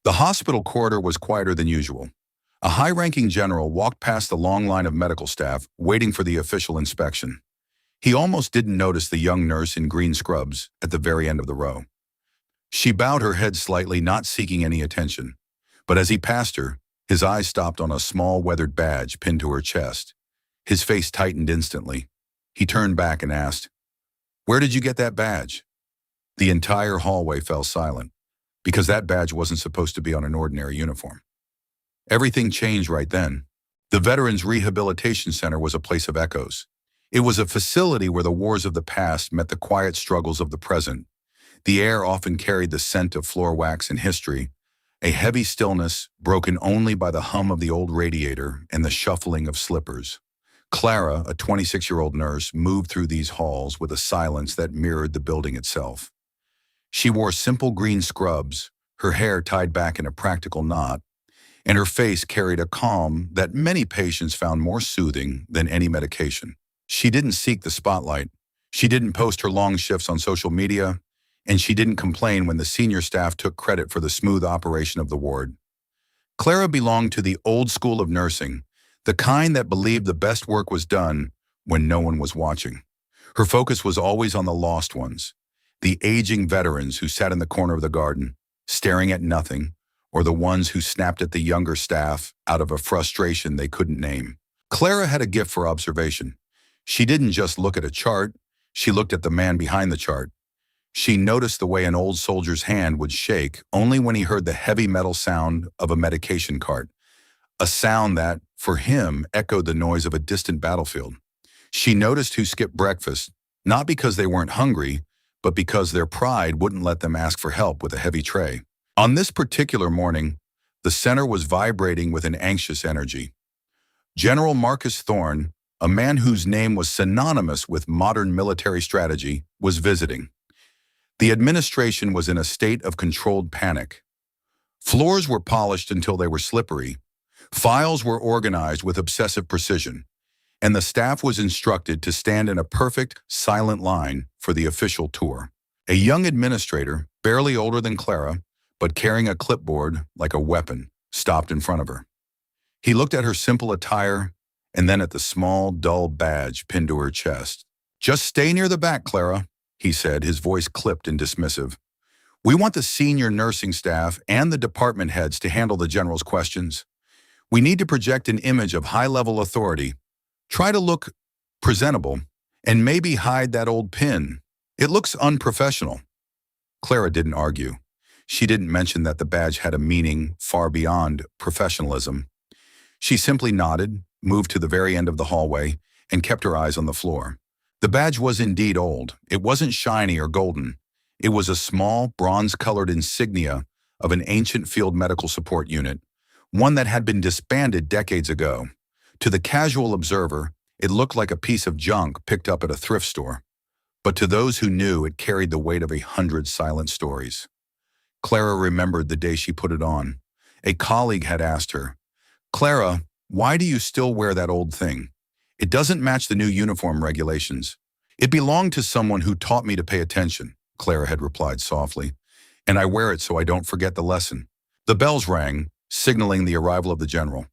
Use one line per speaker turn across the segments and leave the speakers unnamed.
The hospital corridor was quieter than usual. A high-ranking general walked past the long line of medical staff, waiting for the official inspection. He almost didn't notice the young nurse in green scrubs at the very end of the row. She bowed her head slightly, not seeking any attention. But as he passed her, his eyes stopped on a small weathered badge pinned to her chest. His face tightened instantly. He turned back and asked, "Where did you get that badge?" The entire hallway fell silent, because that badge wasn't supposed to be on an ordinary uniform. Everything changed right then. The Veterans Rehabilitation Center was a place of echoes. It was a facility where the wars of the past met the quiet struggles of the present. The air often carried the scent of floor wax and history, a heavy stillness broken only by the hum of the old radiator and the shuffling of slippers. Clara, a 26-year-old nurse, moved through these halls with a silence that mirrored the building itself. She wore simple green scrubs, her hair tied back in a practical knot, and her face carried a calm that many patients found more soothing than any medication. She didn't seek the spotlight. She didn't post her long shifts on social media, and she didn't complain when the senior staff took credit for the smooth operation of the ward. Clara belonged to the old school of nursing, the kind that believed the best work was done when no one was watching. Her focus was always on the lost ones, the aging veterans who sat in the corner of the garden, staring at nothing, or the ones who snapped at the younger staff out of a frustration they couldn't name. Clara had a gift for observation. She didn't just look at a chart, she looked at the man behind the chart. She noticed the way an old soldier's hand would shake only when he heard the heavy metal sound of a medication cart, a sound that, for him, echoed the noise of a distant battlefield. She noticed who skipped breakfast, not because they weren't hungry, but because their pride wouldn't let them ask for help with a heavy tray. On this particular morning, the center was vibrating with an anxious energy. General Thorne, a man whose name was synonymous with modern military strategy, was visiting. The administration was in a state of controlled panic. Floors were polished until they were slippery, files were organized with obsessive precision, and the staff was instructed to stand in a perfect, silent line for the official tour. A young administrator, barely older than Clara, but carrying a clipboard like a weapon, stopped in front of her. He looked at her simple attire and then at the small, dull badge pinned to her chest. "Just stay near the back, Clara," he said, his voice clipped and dismissive. "We want the senior nursing staff and the department heads to handle the general's questions. We need to project an image of high-level authority. Try to look presentable, and maybe hide that old pin. It looks unprofessional." Clara didn't argue. She didn't mention that the badge had a meaning far beyond professionalism. She simply nodded, moved to the very end of the hallway, and kept her eyes on the floor. The badge was indeed old. It wasn't shiny or golden. It was a small, bronze-colored insignia of an ancient field medical support unit, one that had been disbanded decades ago. To the casual observer, it looked like a piece of junk picked up at a thrift store. But to those who knew, it carried the weight of 100 silent stories. Clara remembered the day she put it on. A colleague had asked her, "Clara, why do you still wear that old thing? It doesn't match the new uniform regulations." "It belonged to someone who taught me to pay attention," Clara had replied softly, "and I wear it so I don't forget the lesson." The bells rang, signaling the arrival of the general.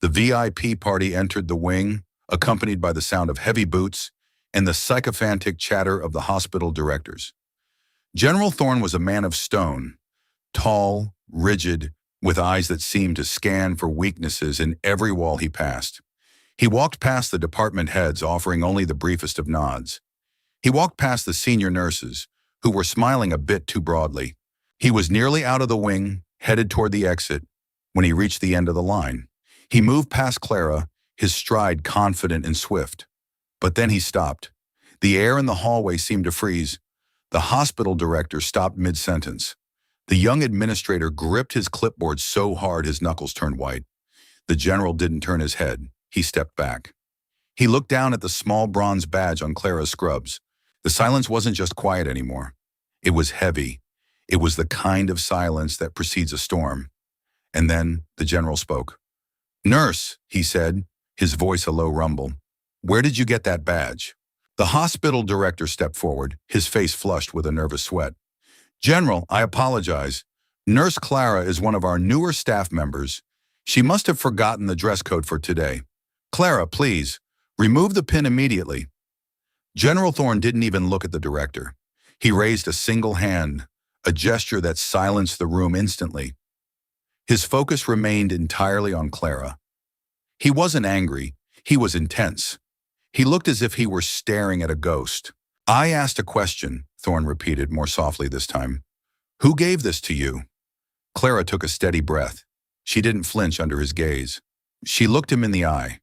The VIP party entered the wing, accompanied by the sound of heavy boots and the sycophantic chatter of the hospital directors. General Thorne was a man of stone, tall, rigid, with eyes that seemed to scan for weaknesses in every wall he passed. He walked past the department heads, offering only the briefest of nods. He walked past the senior nurses, who were smiling a bit too broadly. He was nearly out of the wing, headed toward the exit, when he reached the end of the line. He moved past Clara, his stride confident and swift. But then he stopped. The air in the hallway seemed to freeze. The hospital director stopped mid-sentence. The young administrator gripped his clipboard so hard his knuckles turned white. The general didn't turn his head. He stepped back. He looked down at the small bronze badge on Clara's scrubs. The silence wasn't just quiet anymore. It was heavy. It was the kind of silence that precedes a storm. And then the general spoke. "Nurse," he said, his voice a low rumble, "where did you get that badge?" The hospital director stepped forward, his face flushed with a nervous sweat. "General, I apologize, Nurse Clara is one of our newer staff members. She must have forgotten the dress code for today. Clara, please, remove the pin immediately. General Thorne didn't even look at the director. He raised a single hand, a gesture that silenced the room instantly. His focus remained entirely on Clara. He wasn't angry, he was intense. He looked as if he were staring at a ghost. I asked a question, Thorne repeated more softly this time. Who gave this to you? Clara took a steady breath. She didn't flinch under his gaze. She looked him in the eye,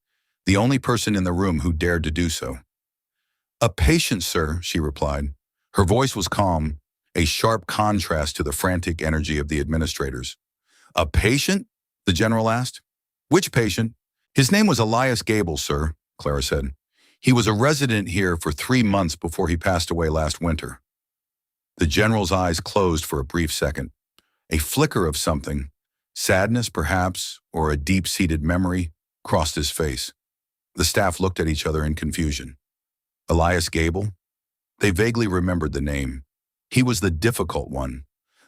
the only person in the room who dared to do so. A patient, sir, she replied. Her voice was calm, a sharp contrast to the frantic energy of the administrators. A patient? The general asked. Which patient? His name was Elias Gable, sir, Clara said. He was a resident here for 3 months before he passed away last winter. The general's eyes closed for a brief second. A flicker of something, sadness perhaps, or a deep-seated memory, crossed his face. The staff looked at each other in confusion. Elias Gable? They vaguely remembered the name. He was the difficult one,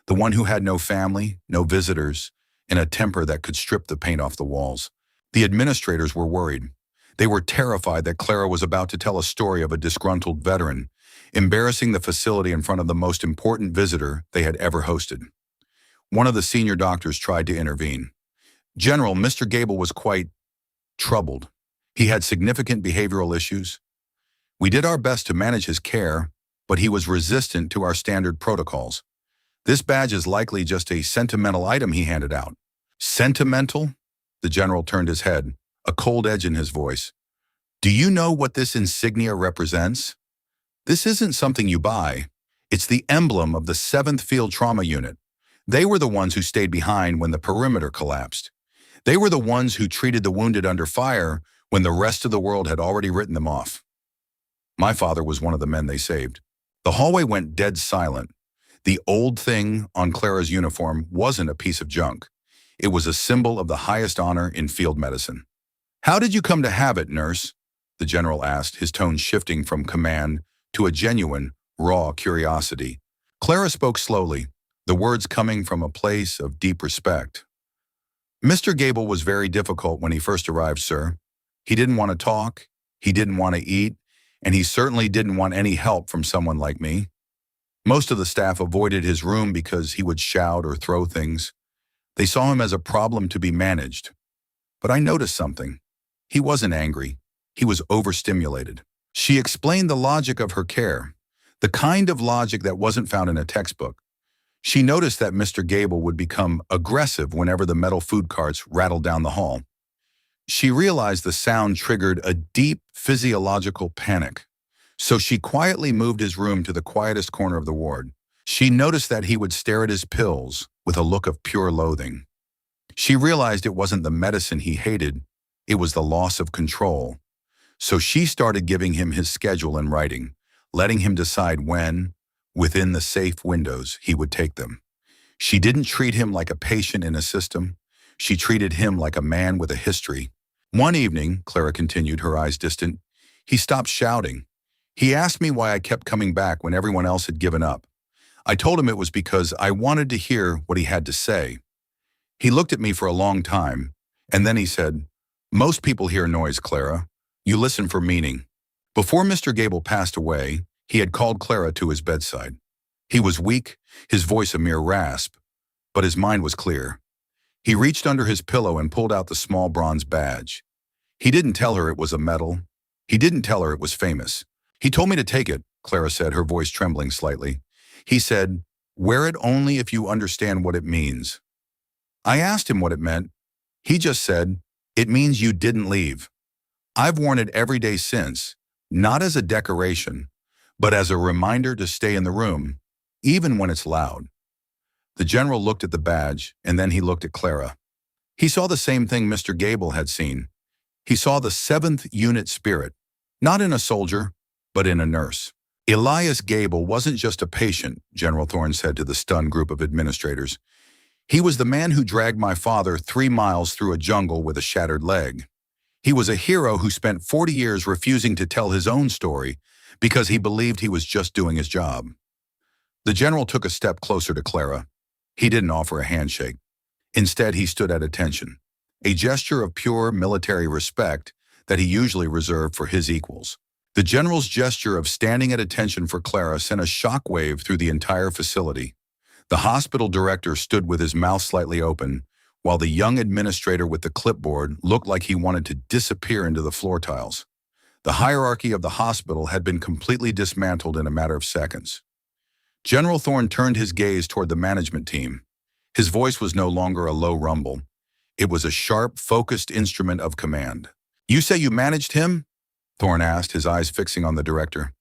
the one who had no family, no visitors, and a temper that could strip the paint off the walls. The administrators were worried. They were terrified that Clara was about to tell a story of a disgruntled veteran, embarrassing the facility in front of the most important visitor they had ever hosted. One of the senior doctors tried to intervene. General, Mr. Gable was quite troubled. He had significant behavioral issues. We did our best to manage his care, but he was resistant to our standard protocols. This badge is likely just a sentimental item he handed out. Sentimental? The general turned his head, a cold edge in his voice. Do you know what this insignia represents? This isn't something you buy. It's the emblem of the 7th Field Trauma Unit. They were the ones who stayed behind when the perimeter collapsed. They were the ones who treated the wounded under fire when the rest of the world had already written them off. My father was one of the men they saved. The hallway went dead silent. The old thing on Clara's uniform wasn't a piece of junk. It was a symbol of the highest honor in field medicine. How did you come to have it, nurse? The general asked, his tone shifting from command to a genuine, raw curiosity. Clara spoke slowly, the words coming from a place of deep respect. Mr. Gable was very difficult when he first arrived, sir. He didn't want to talk, he didn't want to eat, and he certainly didn't want any help from someone like me. Most of the staff avoided his room because he would shout or throw things. They saw him as a problem to be managed. But I noticed something. He wasn't angry. He was overstimulated. She explained the logic of her care, the kind of logic that wasn't found in a textbook. She noticed that Mr. Gable would become aggressive whenever the metal food carts rattled down the hall. She realized the sound triggered a deep physiological panic. So she quietly moved his room to the quietest corner of the ward. She noticed that he would stare at his pills with a look of pure loathing. She realized it wasn't the medicine he hated, it was the loss of control. So she started giving him his schedule in writing, letting him decide when, within the safe windows, he would take them. She didn't treat him like a patient in a system. She treated him like a man with a history. One evening, Clara continued, her eyes distant, he stopped shouting. He asked me why I kept coming back when everyone else had given up. I told him it was because I wanted to hear what he had to say. He looked at me for a long time, and then he said, "Most people hear noise, Clara. You listen for meaning." Before Mr. Gable passed away, he had called Clara to his bedside. He was weak, his voice a mere rasp, but his mind was clear. He reached under his pillow and pulled out the small bronze badge. He didn't tell her it was a medal. He didn't tell her it was famous. He told me to take it, Clara said, her voice trembling slightly. He said, "Wear it only if you understand what it means." I asked him what it meant. He just said, "It means you didn't leave." I've worn it every day since, not as a decoration, but as a reminder to stay in the room, even when it's loud. The general looked at the badge, and then he looked at Clara. He saw the same thing Mr. Gable had seen. He saw the 7th unit spirit, not in a soldier, but in a nurse. Elias Gable wasn't just a patient, General Thorne said to the stunned group of administrators. He was the man who dragged my father 3 miles through a jungle with a shattered leg. He was a hero who spent 40 years refusing to tell his own story because he believed he was just doing his job. The general took a step closer to Clara. He didn't offer a handshake. Instead, he stood at attention, a gesture of pure military respect that he usually reserved for his equals. The general's gesture of standing at attention for Clara sent a shockwave through the entire facility. The hospital director stood with his mouth slightly open, while the young administrator with the clipboard looked like he wanted to disappear into the floor tiles. The hierarchy of the hospital had been completely dismantled in a matter of seconds. General Thorne turned his gaze toward the management team. His voice was no longer a low rumble. It was a sharp, focused instrument of command. "You say you managed him?" Thorne asked, his eyes fixing on the director.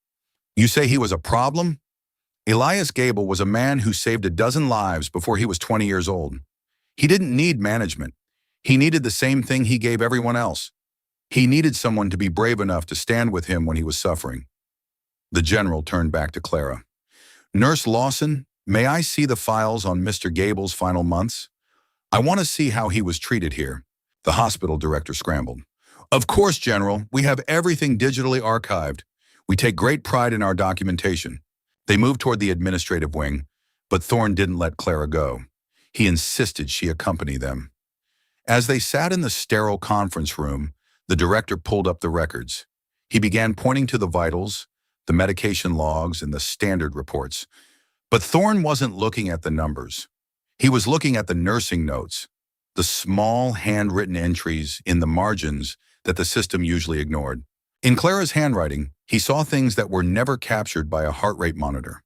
"You say he was a problem?" Elias Gable was a man who saved a dozen lives before he was 20 years old. He didn't need management. He needed the same thing he gave everyone else. He needed someone to be brave enough to stand with him when he was suffering. The general turned back to Clara. "Nurse Lawson, may I see the files on Mr. Gable's final months? I want to see how he was treated here." The hospital director scrambled. "Of course, General. We have everything digitally archived. We take great pride in our documentation." They moved toward the administrative wing, but Thorne didn't let Clara go. He insisted she accompany them. As they sat in the sterile conference room, the director pulled up the records. He began pointing to the vitals, the medication logs, and the standard reports. But Thorne wasn't looking at the numbers. He was looking at the nursing notes, the small handwritten entries in the margins that the system usually ignored. In Clara's handwriting, he saw things that were never captured by a heart rate monitor.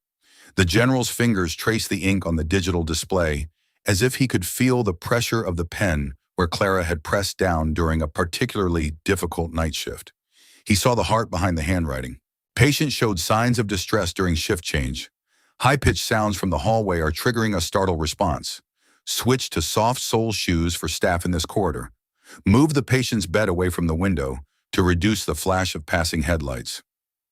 The general's fingers traced the ink on the digital display as if he could feel the pressure of the pen where Clara had pressed down during a particularly difficult night shift. He saw the heart behind the handwriting. Patient showed signs of distress during shift change. High-pitched sounds from the hallway are triggering a startle response. Switch to soft sole shoes for staff in this corridor. Move the patient's bed away from the window to reduce the flash of passing headlights.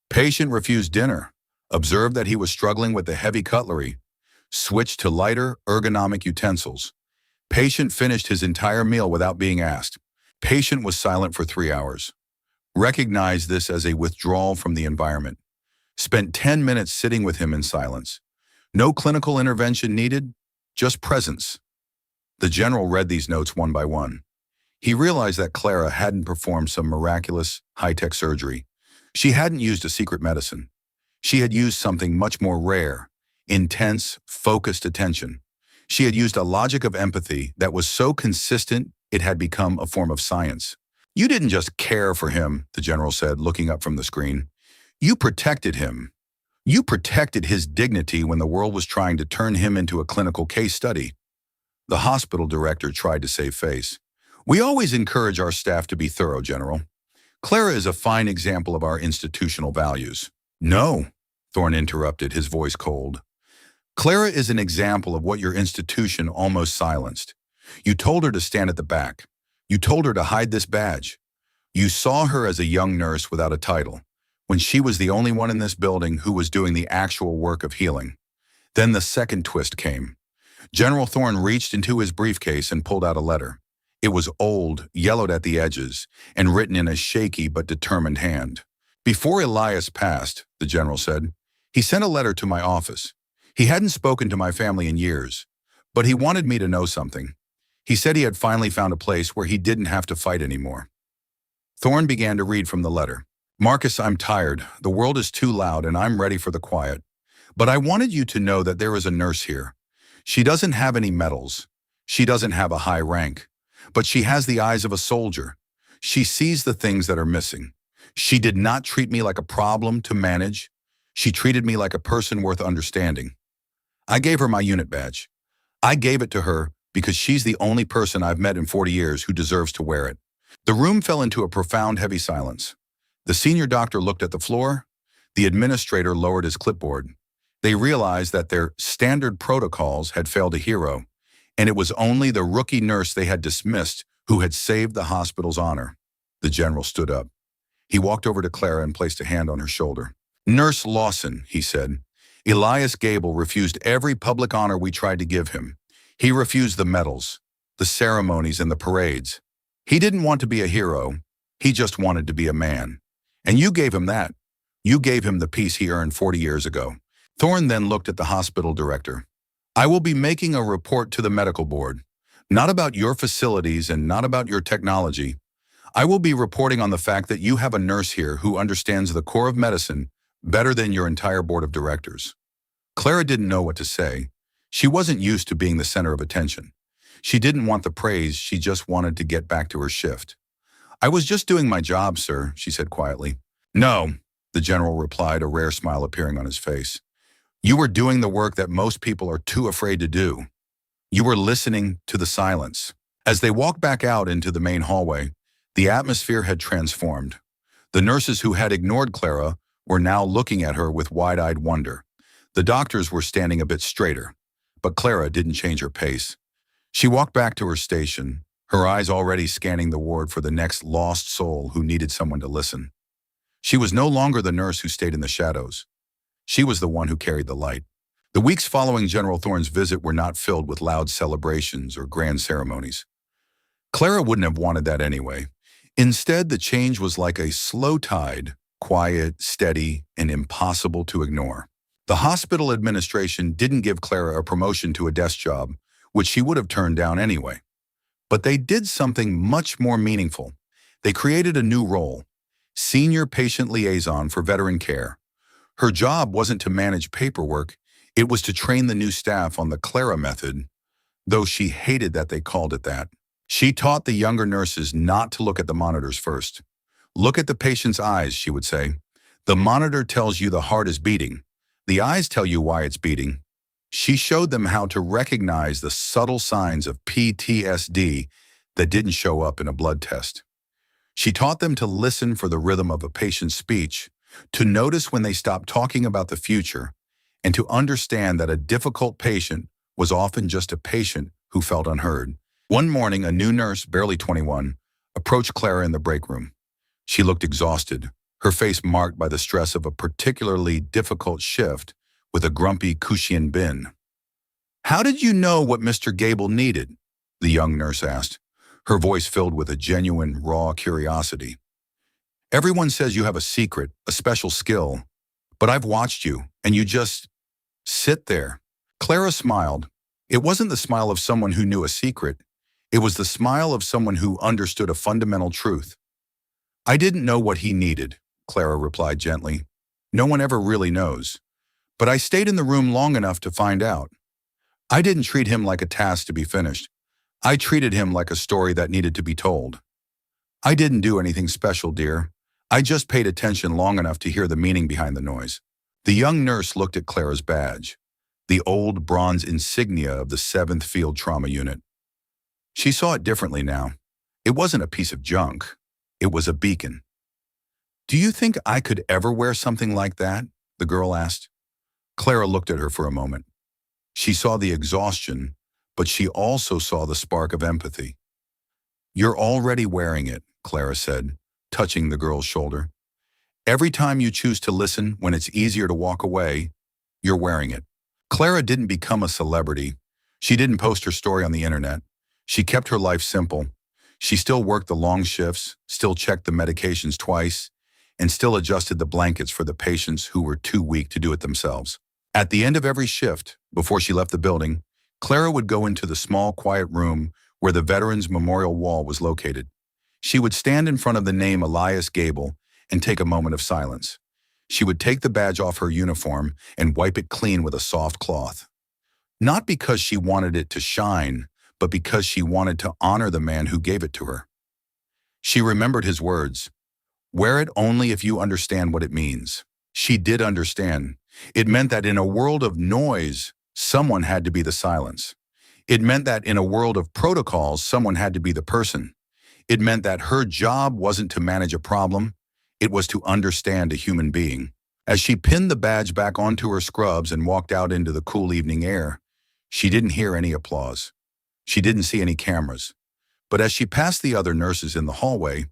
Patient refused dinner. Observed that he was struggling with the heavy cutlery. Switched to lighter, ergonomic utensils. Patient finished his entire meal without being asked. Patient was silent for 3 hours. Recognized this as a withdrawal from the environment. Spent 10 minutes sitting with him in silence. No clinical intervention needed, just presence. The general read these notes one by one. He realized that Clara hadn't performed some miraculous, high-tech surgery. She hadn't used a secret medicine. She had used something much more rare, intense, focused attention. She had used a logic of empathy that was so consistent it had become a form of science. "You didn't just care for him," the general said, looking up from the screen. "You protected him. You protected his dignity when the world was trying to turn him into a clinical case study." The hospital director tried to save face. "We always encourage our staff to be thorough, General. Clara is a fine example of our institutional values." "No," Thorne interrupted, his voice cold. "Clara is an example of what your institution almost silenced. You told her to stand at the back. You told her to hide this badge. You saw her as a young nurse without a title, when she was the only one in this building who was doing the actual work of healing." Then the second twist came. General Thorne reached into his briefcase and pulled out a letter. It was old, yellowed at the edges, and written in a shaky but determined hand. "Before Elias passed," the general said, "he sent a letter to my office. He hadn't spoken to my family in years, but he wanted me to know something. He said he had finally found a place where he didn't have to fight anymore." Thorne began to read from the letter. "Marcus, I'm tired. The world is too loud and I'm ready for the quiet. But I wanted you to know that there is a nurse here. She doesn't have any medals. She doesn't have a high rank. But she has the eyes of a soldier. She sees the things that are missing. She did not treat me like a problem to manage. She treated me like a person worth understanding. I gave her my unit badge. I gave it to her because she's the only person I've met in 40 years who deserves to wear it." The room fell into a profound, heavy silence. The senior doctor looked at the floor. The administrator lowered his clipboard. They realized that their standard protocols had failed a hero, and it was only the rookie nurse they had dismissed who had saved the hospital's honor. The general stood up. He walked over to Clara and placed a hand on her shoulder. "Nurse Lawson," he said, "Elias Gable refused every public honor we tried to give him. He refused the medals, the ceremonies, and the parades. He didn't want to be a hero. He just wanted to be a man. And you gave him that. You gave him the peace he earned 40 years ago." Thorne then looked at the hospital director. I will be making a report to the medical board. Not about your facilities and not about your technology. I will be reporting on the fact that you have a nurse here who understands the core of medicine better than your entire board of directors. Clara didn't know what to say. She wasn't used to being the center of attention. She didn't want the praise, she just wanted to get back to her shift. I was just doing my job, sir, she said quietly. No, the general replied, a rare smile appearing on his face. You were doing the work that most people are too afraid to do. You were listening to the silence. As they walked back out into the main hallway, the atmosphere had transformed. The nurses who had ignored Clara were now looking at her with wide-eyed wonder. The doctors were standing a bit straighter, but Clara didn't change her pace. She walked back to her station, her eyes already scanning the ward for the next lost soul who needed someone to listen. She was no longer the nurse who stayed in the shadows. She was the one who carried the light. The weeks following General Thorne's visit were not filled with loud celebrations or grand ceremonies. Clara wouldn't have wanted that anyway. Instead, the change was like a slow tide, quiet, steady, and impossible to ignore. The hospital administration didn't give Clara a promotion to a desk job, which she would have turned down anyway. But they did something much more meaningful. They created a new role, Senior Patient Liaison for Veteran Care. Her job wasn't to manage paperwork, it was to train the new staff on the Clara method, though she hated that they called it that. She taught the younger nurses not to look at the monitors first. Look at the patient's eyes, she would say. The monitor tells you the heart is beating. The eyes tell you why it's beating. She showed them how to recognize the subtle signs of PTSD that didn't show up in a blood test. She taught them to listen for the rhythm of a patient's speech, to notice when they stopped talking about the future, and to understand that a difficult patient was often just a patient who felt unheard. One morning, a new nurse, barely 21, approached Clara in the break room. She looked exhausted, her face marked by the stress of a particularly difficult shift with a grumpy Cushion bin. How did you know what Mr. Gable needed? The young nurse asked, her voice filled with a genuine, raw curiosity. Everyone says you have a secret, a special skill, but I've watched you, and you just sit there. Clara smiled. It wasn't the smile of someone who knew a secret. It was the smile of someone who understood a fundamental truth. I didn't know what he needed, Clara replied gently. No one ever really knows. But I stayed in the room long enough to find out. I didn't treat him like a task to be finished. I treated him like a story that needed to be told. I didn't do anything special, dear. I just paid attention long enough to hear the meaning behind the noise. The young nurse looked at Clara's badge, the old bronze insignia of the 7th Field Trauma Unit. She saw it differently now. It wasn't a piece of junk. It was a beacon. Do you think I could ever wear something like that? The girl asked. Clara looked at her for a moment. She saw the exhaustion, but she also saw the spark of empathy. You're already wearing it, Clara said, touching the girl's shoulder. Every time you choose to listen when it's easier to walk away, you're wearing it. Clara didn't become a celebrity. She didn't post her story on the internet. She kept her life simple. She still worked the long shifts, still checked the medications twice, and still adjusted the blankets for the patients who were too weak to do it themselves. At the end of every shift, before she left the building, Clara would go into the small, quiet room where the Veterans Memorial Wall was located. She would stand in front of the name Elias Gable and take a moment of silence. She would take the badge off her uniform and wipe it clean with a soft cloth. Not because she wanted it to shine, but because she wanted to honor the man who gave it to her. She remembered his words, "Wear it only if you understand what it means." She did understand. It meant that in a world of noise, someone had to be the silence. It meant that in a world of protocols, someone had to be the person. It meant that her job wasn't to manage a problem, it was to understand a human being. As she pinned the badge back onto her scrubs and walked out into the cool evening air, she didn't hear any applause. She didn't see any cameras. But as she passed the other nurses in the hallway,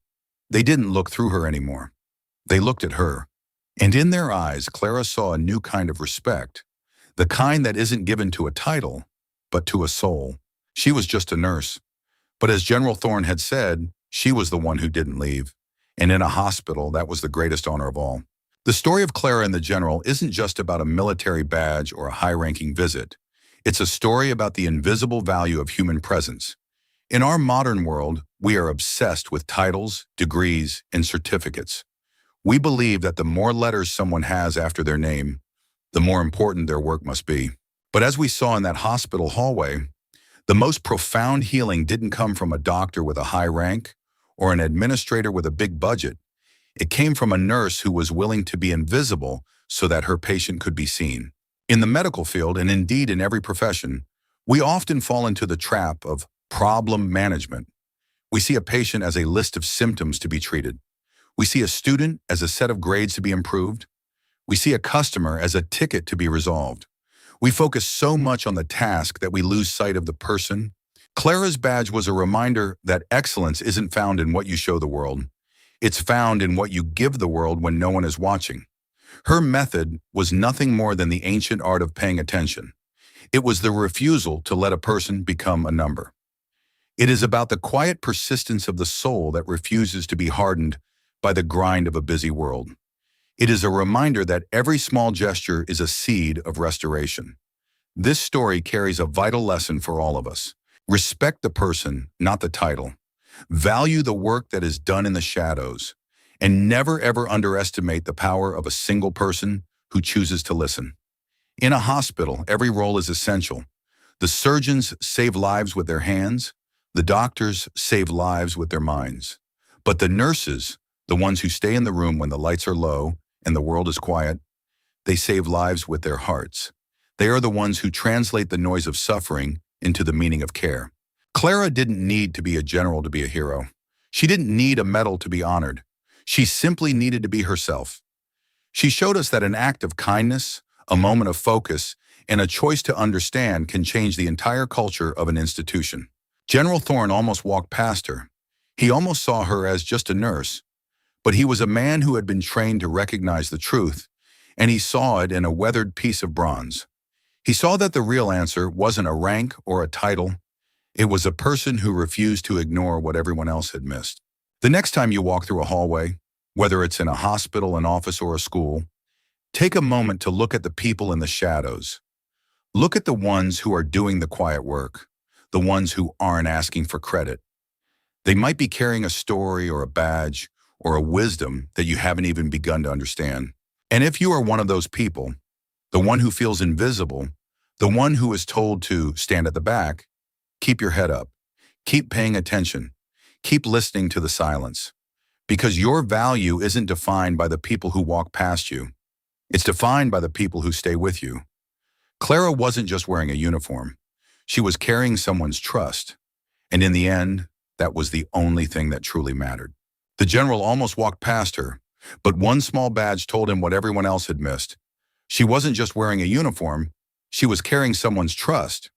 they didn't look through her anymore. They looked at her. And in their eyes, Clara saw a new kind of respect, the kind that isn't given to a title, but to a soul. She was just a nurse. But as General Thorne had said, she was the one who didn't leave. And in a hospital, that was the greatest honor of all. The story of Clara and the General isn't just about a military badge or a high-ranking visit. It's a story about the invisible value of human presence. In our modern world, we are obsessed with titles, degrees, and certificates. We believe that the more letters someone has after their name, the more important their work must be. But as we saw in that hospital hallway, the most profound healing didn't come from a doctor with a high rank or an administrator with a big budget. It came from a nurse who was willing to be invisible so that her patient could be seen. In the medical field, and indeed in every profession, we often fall into the trap of problem management. We see a patient as a list of symptoms to be treated. We see a student as a set of grades to be improved. We see a customer as a ticket to be resolved. We focus so much on the task that we lose sight of the person. Clara's badge was a reminder that excellence isn't found in what you show the world. It's found in what you give the world when no one is watching. Her method was nothing more than the ancient art of paying attention. It was the refusal to let a person become a number. It is about the quiet persistence of the soul that refuses to be hardened by the grind of a busy world. It is a reminder that every small gesture is a seed of restoration. This story carries a vital lesson for all of us. Respect the person, not the title. Value the work that is done in the shadows. And never ever underestimate the power of a single person who chooses to listen. In a hospital, every role is essential. The surgeons save lives with their hands. The doctors save lives with their minds. But the nurses, the ones who stay in the room when the lights are low and the world is quiet, they save lives with their hearts. They are the ones who translate the noise of suffering into the meaning of care. Clara didn't need to be a general to be a hero. She didn't need a medal to be honored. She simply needed to be herself. She showed us that an act of kindness, a moment of focus, and a choice to understand can change the entire culture of an institution. General Thorne almost walked past her. He almost saw her as just a nurse. But he was a man who had been trained to recognize the truth, and he saw it in a weathered piece of bronze. He saw that the real answer wasn't a rank or a title. It was a person who refused to ignore what everyone else had missed. The next time you walk through a hallway, whether it's in a hospital, an office, or a school, take a moment to look at the people in the shadows. Look at the ones who are doing the quiet work, the ones who aren't asking for credit. They might be carrying a story or a badge or a wisdom that you haven't even begun to understand. And if you are one of those people, the one who feels invisible, the one who is told to stand at the back, keep your head up. Keep paying attention. Keep listening to the silence. Because your value isn't defined by the people who walk past you. It's defined by the people who stay with you. Clara wasn't just wearing a uniform. She was carrying someone's trust. And in the end, that was the only thing that truly mattered. The general almost walked past her, but one small badge told him what everyone else had missed. She wasn't just wearing a uniform, she was carrying someone's trust.